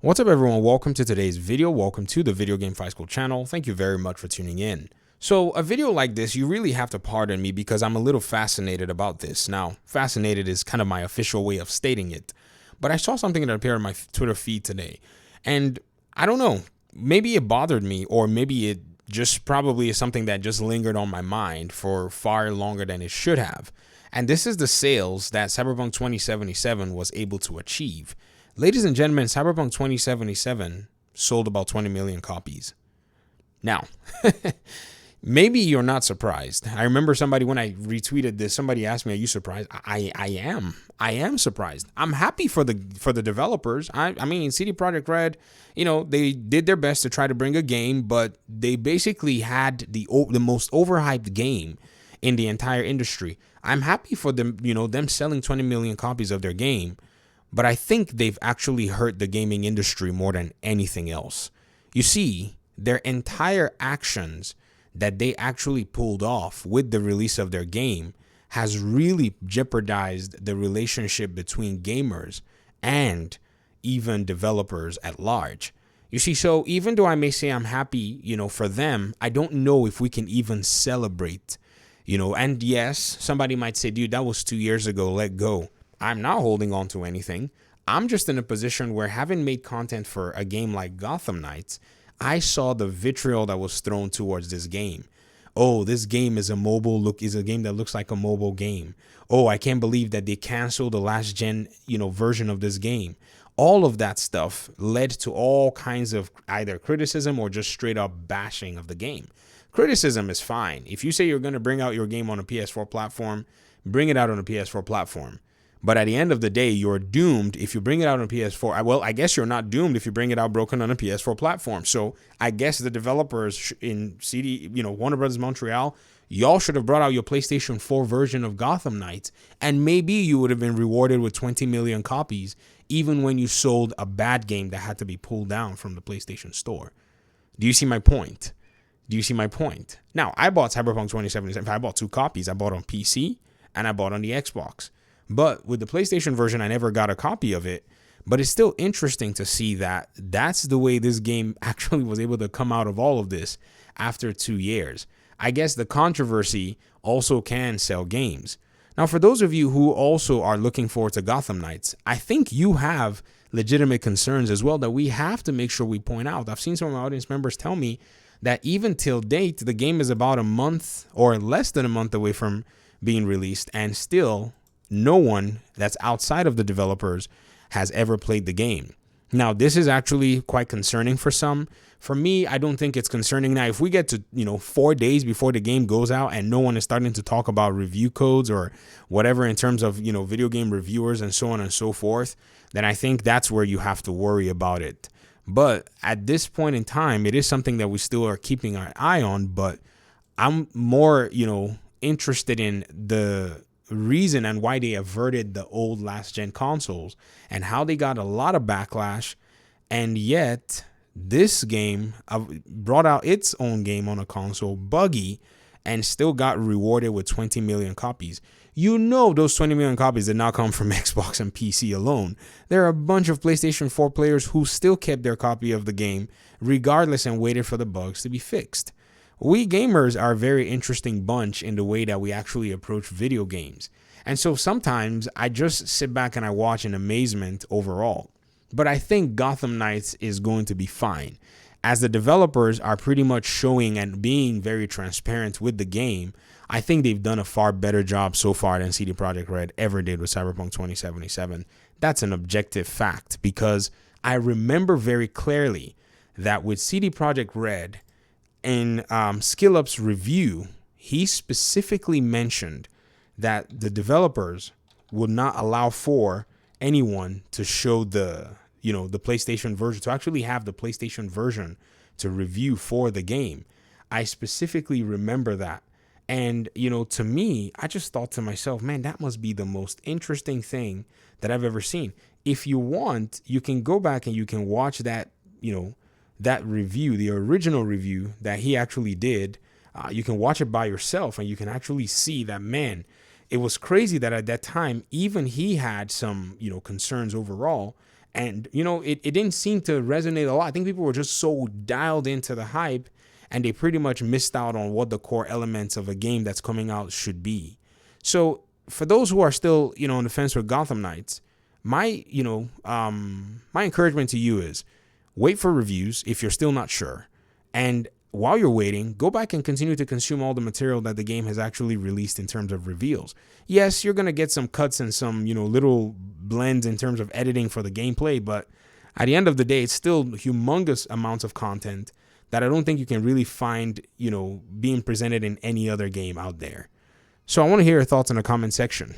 What's up, everyone? Welcome to today's video. Welcome to the Video Game Fight School channel. Thank you very much for tuning in. So a video like this, you really have to pardon me because I'm a little fascinated about this. Now, fascinated is kind of my official way of stating it, but I saw something that appeared on my Twitter feed today, and I don't know, maybe it bothered me, or maybe it just probably is something that just lingered on my mind for far longer than it should have. And this is the sales that Cyberpunk 2077 was able to achieve. Ladies and gentlemen, Cyberpunk 2077 sold about 20 million copies. Now, maybe you're not surprised. I remember somebody, when I retweeted this, somebody asked me, are you surprised? I am surprised. I'm happy for the developers. I mean, CD Projekt Red, they did their best to try to bring a game, but they basically had the most overhyped game in the entire industry. I'm happy for them, them selling 20 million copies of their game. But I think they've actually hurt the gaming industry more than anything else. You see, their entire actions that they actually pulled off with the release of their game has really jeopardized the relationship between gamers and even developers at large. You see, so even though I may say I'm happy, for them, I don't know if we can even celebrate, and yes, somebody might say, dude, that was 2 years ago, let go. I'm not holding on to anything. I'm just in a position where, having made content for a game like Gotham Knights, I saw the vitriol that was thrown towards this game. Oh, this game is a game that looks like a mobile game. Oh, I can't believe that they canceled the last gen, version of this game. All of that stuff led to all kinds of either criticism or just straight up bashing of the game. Criticism is fine. If you say you're going to bring out your game on a PS4 platform, bring it out on a PS4 platform. But at the end of the day, you're doomed if you bring it out on PS4. Well, I guess you're not doomed if you bring it out broken on a PS4 platform. So I guess the developers in Warner Brothers Montreal, y'all should have brought out your PlayStation 4 version of Gotham Knights, and maybe you would have been rewarded with 20 million copies, even when you sold a bad game that had to be pulled down from the PlayStation Store. Do you see my point? Now, I bought Cyberpunk 2077. I bought 2 copies. I bought on PC and I bought on the Xbox. But with the PlayStation version, I never got a copy of it. But it's still interesting to see that that's the way this game actually was able to come out of all of this after 2 years. I guess the controversy also can sell games. Now, for those of you who also are looking forward to Gotham Knights, I think you have legitimate concerns as well that we have to make sure we point out. I've seen some of my audience members tell me that even till date, the game is about a month or less than a month away from being released, and still no one that's outside of the developers has ever played the game. Now, this is actually quite concerning for some. For me, I don't think it's concerning. Now, if we get to, 4 days before the game goes out and no one is starting to talk about review codes or whatever in terms of, video game reviewers and so on and so forth, then I think that's where you have to worry about it. But at this point in time, it is something that we still are keeping our eye on. But I'm more, interested in the reason and why they averted the old last gen consoles and how they got a lot of backlash, and yet this game brought out its own game on a console, buggy, and still got rewarded with 20 million copies. Those 20 million copies did not come from Xbox and PC alone. There are a bunch of PlayStation 4 players who still kept their copy of the game regardless and waited for the bugs to be fixed. We gamers are a very interesting bunch in the way that we actually approach video games. And so sometimes I just sit back and I watch in amazement overall. But I think Gotham Knights is going to be fine, as the developers are pretty much showing and being very transparent with the game. I think they've done a far better job so far than CD Projekt Red ever did with Cyberpunk 2077. That's an objective fact, because I remember very clearly that with CD Projekt Red, in SkillUp's review, he specifically mentioned that the developers would not allow for anyone to show the PlayStation version, to actually have the PlayStation version to review for the game. I specifically remember that. And, to me, I just thought to myself, man, that must be the most interesting thing that I've ever seen. If you want, you can go back and you can watch that, that review, the original review that he actually did. You can watch it by yourself and you can actually see that, man, it was crazy that at that time, even he had some, concerns overall. And, you know, it didn't seem to resonate a lot. I think people were just so dialed into the hype, and they pretty much missed out on what the core elements of a game that's coming out should be. So for those who are still, you know, on the fence with Gotham Knights, my encouragement to you is wait for reviews if you're still not sure. And while you're waiting, go back and continue to consume all the material that the game has actually released in terms of reveals. Yes, you're going to get some cuts and some, you know, little blends in terms of editing for the gameplay, but at the end of the day, it's still humongous amounts of content that I don't think you can really find, you know, being presented in any other game out there. So I want to hear your thoughts in the comment section.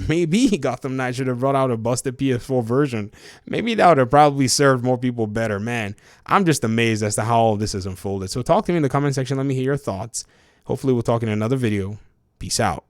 Maybe Gotham Knights should have brought out a busted PS4 version. Maybe that would have probably served more people better. Man, I'm just amazed as to how all this has unfolded. So talk to me in the comment section. Let me hear your thoughts. Hopefully we'll talk in another video. Peace out.